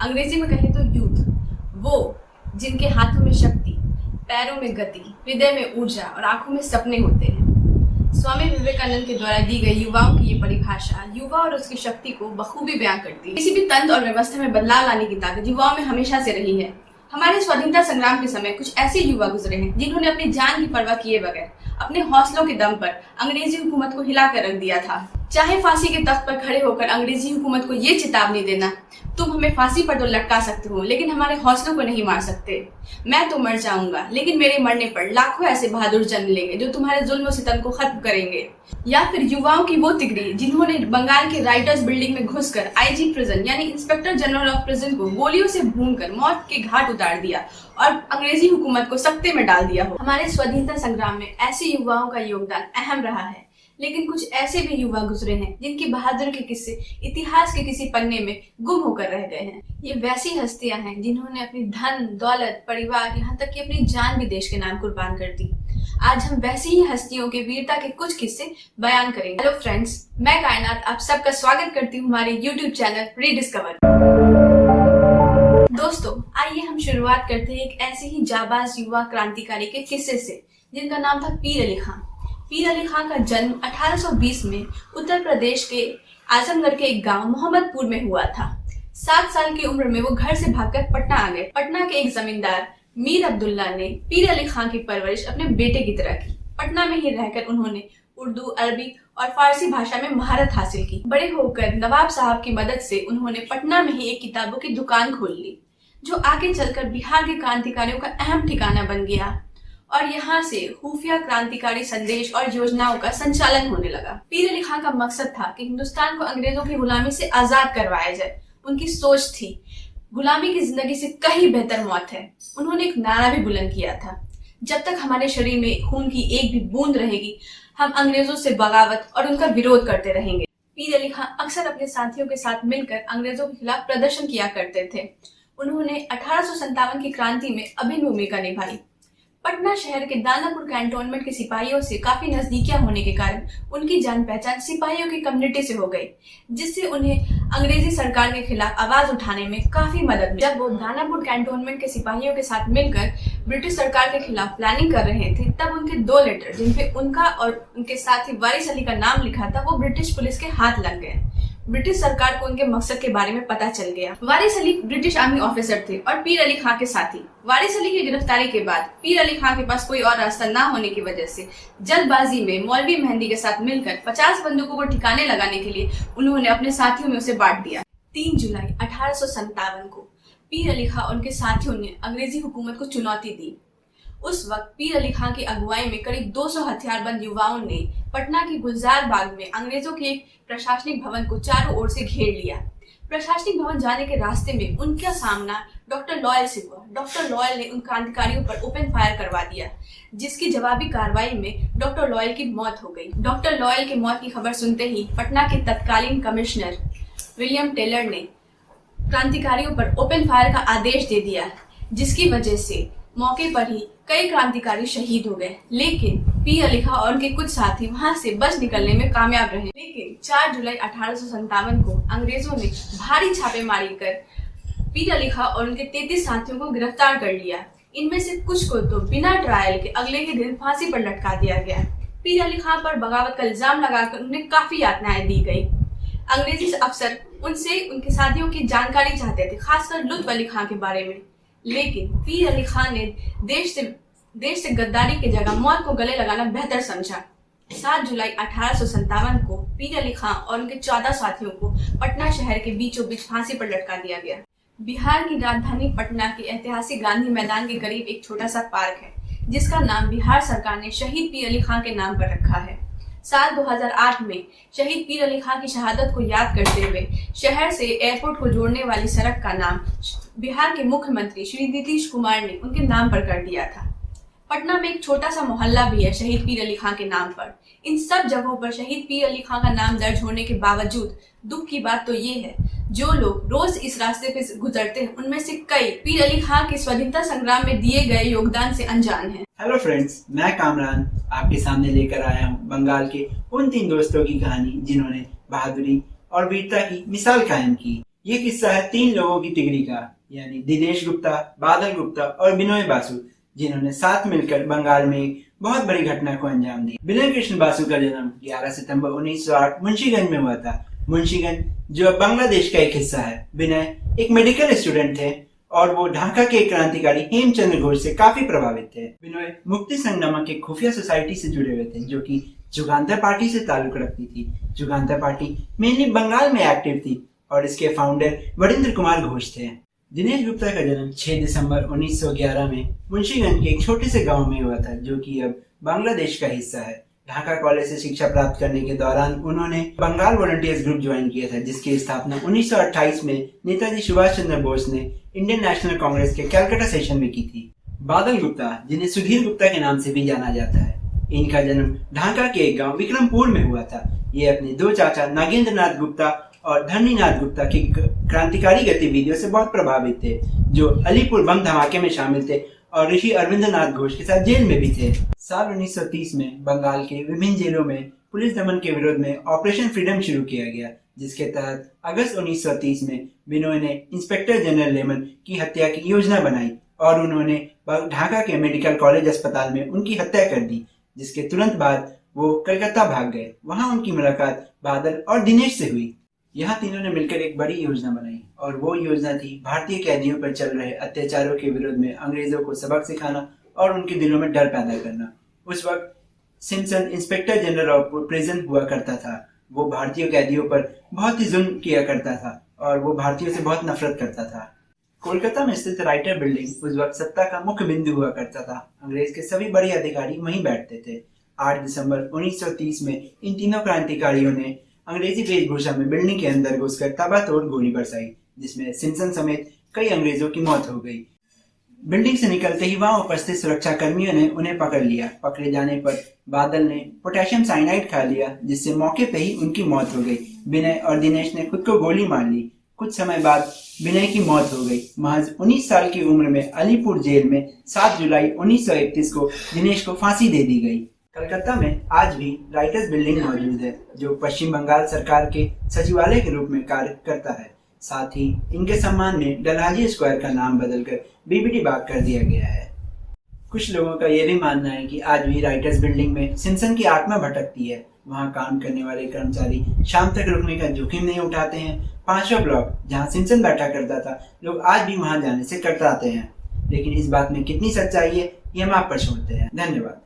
अंग्रेजी में कहें तो यूथ, वो जिनके हाथों में शक्ति, पैरों में गति, हृदय में ऊर्जा और आंखों में सपने होते हैं। स्वामी विवेकानंद के द्वारा दी गई युवाओं की ये परिभाषा युवा और उसकी शक्ति को बखूबी बयां करती है। किसी भी तंत्र और व्यवस्था में बदलाव लाने की ताकत युवाओं में हमेशा से रही है। हमारे स्वतंत्रता संग्राम के समय कुछ ऐसे युवा गुजरे हैं जिन्होंने अपनी जान की परवाह किए बगैर अपने हौसलों के दम पर अंग्रेजी हुकूमत को हिलाकर रख दिया था। चाहे फांसी के तख्त पर खड़े होकर अंग्रेजी हुकूमत को ये चेतावनी देना, तुम हमें फांसी पर तो लटका सकते हो लेकिन हमारे हौसलों को नहीं मार सकते। मैं तो मर जाऊंगा लेकिन मेरे मरने पर लाखों ऐसे बहादुर जन्म लेंगे जो तुम्हारे जुल्म सितम को खत्म करेंगे। या फिर युवाओं की वो तिगड़ी जिन्होंने बंगाल के राइटर्स बिल्डिंग में घुसकर आईजी प्रिजन यानी इंस्पेक्टर जनरल ऑफ प्रिजन को गोलियों से भूनकर मौत के घाट उतार दिया और अंग्रेजी हुकूमत को सख्ते में डाल दिया हो। हमारे स्वतंत्रता संग्राम में ऐसे युवाओं का योगदान अहम रहा है, लेकिन कुछ ऐसे भी युवा गुजरे हैं जिनकी बहादुरी के किस्से इतिहास के किसी पन्ने में गुम होकर रह गए हैं। ये वैसी हस्तियां हैं जिन्होंने अपनी धन, दौलत, परिवार, यहाँ तक कि अपनी जान भी देश के नाम कुर्बान कर दी। आज हम वैसी ही हस्तियों के वीरता के कुछ किस्से बयान करेंगे। हेलो फ्रेंड्स, मैं कायनात आप सबका स्वागत करती हूँ हमारे यूट्यूब चैनल रीडिस्कवर। दोस्तों, आइए हम शुरुआत करते हैं एक ऐसे ही जाबाज युवा क्रांतिकारी के किस्से से जिनका नाम था पीर अली खां। पीर अली खां का जन्म 1820 में उत्तर प्रदेश के आजमगढ़ के एक गांव मोहम्मदपुर में हुआ था। 7 साल की उम्र में वो घर से भागकर पटना आ गए। पटना के एक जमींदार मीर अब्दुल्ला ने पीर अली खां की परवरिश अपने बेटे की तरह की। पटना में ही रहकर उन्होंने उर्दू, अरबी और फारसी भाषा में महारत हासिल की। बड़े होकर नवाब साहब की मदद से उन्होंने पटना में ही एक किताबों की दुकान खोल ली, जो आगे चलकर बिहार के क्रांतिकारियों का अहम ठिकाना बन गया और यहाँ से खुफिया क्रांतिकारी संदेश और योजनाओं का संचालन होने लगा। पीर अली खां का मकसद था कि हिंदुस्तान को अंग्रेजों की गुलामी से आजाद करवाया जाए। उनकी सोच थी, गुलामी की जिंदगी से कहीं बेहतर मौत है। उन्होंने एक नारा भी बुलंद किया था, जब तक हमारे शरीर में खून की एक भी बूंद रहेगी हम अंग्रेजों से बगावत और उनका विरोध करते रहेंगे। पीर अली खां अक्सर अपने साथियों के साथ मिलकर अंग्रेजों के खिलाफ प्रदर्शन किया करते थे। उन्होंने 1857 की क्रांति में अभिन्न भूमिका निभाई। पटना शहर के दानापुर कैंटोनमेंट के सिपाहियों से काफी नजदीकियां होने के कारण उनकी जान पहचान सिपाहियों की कम्युनिटी से हो गई, जिससे उन्हें अंग्रेजी सरकार के खिलाफ आवाज उठाने में काफी मदद मिली। जब वो दानापुर कैंटोनमेंट के सिपाहियों के साथ मिलकर ब्रिटिश सरकार के खिलाफ प्लानिंग कर रहे थे, तब उनके 2 लेटर जिनपे उनका और उनके साथी वारिस अली का नाम लिखा था, वो ब्रिटिश पुलिस के हाथ लग गए। ब्रिटिश सरकार को उनके मकसद के बारे में पता चल गया। वारिस अली ब्रिटिश आर्मी ऑफिसर थे और पीर अली खां के साथी। वारिस अली की गिरफ्तारी के बाद पीर अली खां के पास कोई और रास्ता ना होने की वजह से जल्दबाजी में मौलवी मेहंदी के साथ मिलकर 50 बंदूकों को ठिकाने लगाने के लिए उन्होंने अपने साथियों में उसे बांट दिया। 3 जुलाई 1857 को पीर अली खां और उनके साथियों ने अंग्रेजी हुकूमत को चुनौती दी। उस वक्त पीर अली खां की अगुवाई में करीब 200 हथियारबंद युवाओं ने पटना की गुलजार बाग में अंग्रेजों के एक प्रशासनिक भवन को चारों ओर से घेर लिया। प्रशासनिक भवन जाने के रास्ते में उनका सामना डॉक्टर लॉयल से हुआ। डॉक्टर लॉयल ने उन क्रांतिकारियों पर ओपन फायर करवा दिया, जिसकी जवाबी कार्रवाई में डॉक्टर लॉयल की मौत हो गई। डॉक्टर लॉयल की मौत की खबर सुनते ही पटना के तत्कालीन कमिश्नर विलियम टेलर ने क्रांतिकारियों पर ओपन फायर का आदेश दे दिया, जिसकी वजह से मौके पर ही कई क्रांतिकारी शहीद हो गए। लेकिन पीर अली खां और उनके कुछ साथी वहां से बच निकलने में कामयाब रहे। लेकिन 4 जुलाई 1857 को अंग्रेजों ने भारी छापेमारी कर पीर अली खां और उनके 33 साथियों को गिरफ्तार कर लिया। इनमें से कुछ को तो बिना ट्रायल के अगले ही दिन फांसी पर लटका दिया गया। पीर अली खां पर बगावत का इल्जाम लगाकर उन्हें काफी यातनाएं दी गई। अंग्रेजी अफसर उनसे उनके साथियों की जानकारी चाहते थे, खासकर लुत्फ अली खां के बारे में। लेकिन पीर अली खां ने देश से गद्दारी की जगह मौत को गले लगाना बेहतर समझा। 7 जुलाई 1857 को पीर अली खां और उनके 14 साथियों को पटना शहर के बीचों बीच फांसी पर लटका दिया गया। बिहार की राजधानी पटना के ऐतिहासिक गांधी मैदान के करीब एक छोटा सा पार्क है, जिसका नाम बिहार सरकार ने शहीद पीर अली खां के नाम पर रखा है। साल 2008 में शहीद पीर अली खां की शहादत को याद करते हुए शहर से एयरपोर्ट को जोड़ने वाली सड़क का नाम बिहार के मुख्यमंत्री श्री नीतीश कुमार ने उनके नाम पर कर दिया था। पटना में एक छोटा सा मोहल्ला भी है शहीद पीर अली खां के नाम पर। इन सब जगहों पर शहीद पीर अली खां का नाम दर्ज होने के बावजूद दुख की बात तो ये है, जो लोग रोज इस रास्ते पे गुजरते हैं उनमें से कई पीर अली खां के स्वतंत्रता संग्राम में दिए गए योगदान से अनजान हैं। हेलो फ्रेंड्स, मैं कामरान आपके सामने लेकर आया हूँ बंगाल के उन 3 दोस्तों की कहानी जिन्होंने बहादुरी और वीरता की मिसाल कायम की। ये किस्सा है 3 लोगों की तिगड़ी का, यानी दिनेश गुप्ता, बादल गुप्ता और बिनोय बासु, जिन्होंने साथ मिलकर बंगाल में एक बहुत बड़ी घटना को अंजाम दिया। विनय कृष्ण बासु का जन्म 11 सितंबर 1908 मुंशीगंज में हुआ था। मुंशीगंज जो अब बांग्लादेश का एक हिस्सा है। विनय एक मेडिकल स्टूडेंट थे और वो ढाका के क्रांतिकारी हेमचंद्र घोष से काफी प्रभावित थे। विनय मुक्ति संघ नामक एक खुफिया सोसाइटी से जुड़े हुए थे, जो कि जुगांतर पार्टी से ताल्लुक रखती थी। जुगांतर पार्टी मेनली बंगाल में एक्टिव थी और इसके फाउंडर वरिंद्र कुमार घोष थे। दिनेश गुप्ता का जन्म 6 दिसंबर 1911 में मुंशीगंज के एक छोटे से गांव में हुआ था, जो कि अब बांग्लादेश का हिस्सा है। ढाका कॉलेज से शिक्षा प्राप्त करने के दौरान उन्होंने बंगाल वॉलंटियर्स ग्रुप ज्वाइन किया था, जिसकी स्थापना 1928 में नेताजी सुभाष चंद्र बोस ने इंडियन नेशनल कांग्रेस के कलकत्ता सेशन में की थी। बादल गुप्ता, जिन्हें सुधीर गुप्ता के नाम से भी जाना जाता है, इनका जन्म ढाका के एक गांव विक्रमपुर में हुआ था। ये अपने 2 चाचा नागेंद्र नाथ गुप्ता और धरणीनाथ गुप्ता की क्रांतिकारी गतिविधियों से बहुत प्रभावित थे, जो अलीपुर बम धमाके में शामिल थे और ऋषि अरविंदनाथ घोष के साथ जेल में भी थे। साल 1930 में बंगाल के विभिन्न जेलों में पुलिस दमन के विरोध में ऑपरेशन फ्रीडम शुरू किया गया, जिसके तहत अगस्त 1930 में बिनोय ने इंस्पेक्टर जनरल लेमन की हत्या की योजना बनाई और उन्होंने ढाका के मेडिकल कॉलेज अस्पताल में उनकी हत्या कर दी, जिसके तुरंत बाद वो कलकत्ता भाग गए। वहां उनकी मुलाकात बादल और दिनेश से हुई। यहाँ तीनों ने मिलकर एक बड़ी योजना बनाई और वो योजना थी भारतीय कैदियों पर चल रहे अत्याचारों के विरोध में अंग्रेजों को सबक सिखाना और उनके दिलों में डर पैदा करना। उस वक्त Simpson inspector general of prison हुआ करता था। वो भारतीय कैदियों पर बहुत ही जुल्म किया करता था और वो भारतीयों से बहुत नफरत करता था। कोलकाता में स्थित राइटर बिल्डिंग उस वक्त सत्ता का मुख्य बिंदु हुआ करता था। अंग्रेज के सभी बड़े अधिकारी वहीं बैठते थे। 8 दिसंबर 1930 में इन तीनों क्रांतिकारियों ने अंग्रेजी वेशभूषा में बिल्डिंग के अंदर घुसकर ताबड़तोड़ गोली बरसाई, जिसमें सिम्पसन समेत कई अंग्रेजों की मौत हो गई। बिल्डिंग से निकलते ही वहां उपस्थित सुरक्षा कर्मियों ने उन्हें पकड़ लिया। पकड़े जाने पर बादल ने पोटेशियम साइनाइड खा लिया, जिससे मौके पे ही उनकी मौत हो गई। विनय और दिनेश ने खुद को गोली मार ली। कुछ समय बाद विनय की मौत हो गई। महज 19 साल की उम्र में अलीपुर जेल में 7 जुलाई 1931 को दिनेश को फांसी दे दी गई। कलकत्ता में आज भी राइटर्स बिल्डिंग मौजूद है, जो पश्चिम बंगाल सरकार के सचिवालय के रूप में कार्य करता है। साथ ही इनके सम्मान में डलहौजी स्क्वायर का नाम बदलकर बीबीटी बाग कर दिया गया है। कुछ लोगों का यह भी मानना है कि आज भी राइटर्स बिल्डिंग में सिम्पसन की आत्मा भटकती है। वहां काम करने वाले कर्मचारी शाम तक रुकने का जोखिम नहीं उठाते हैं। 5वां ब्लॉक, जहां सिम्पसन बैठा करता था, लोग आज भी वहां जाने से कतराते हैं। लेकिन इस बात में कितनी सच्चाई है, ये हम आप पर छोड़ते हैं। धन्यवाद।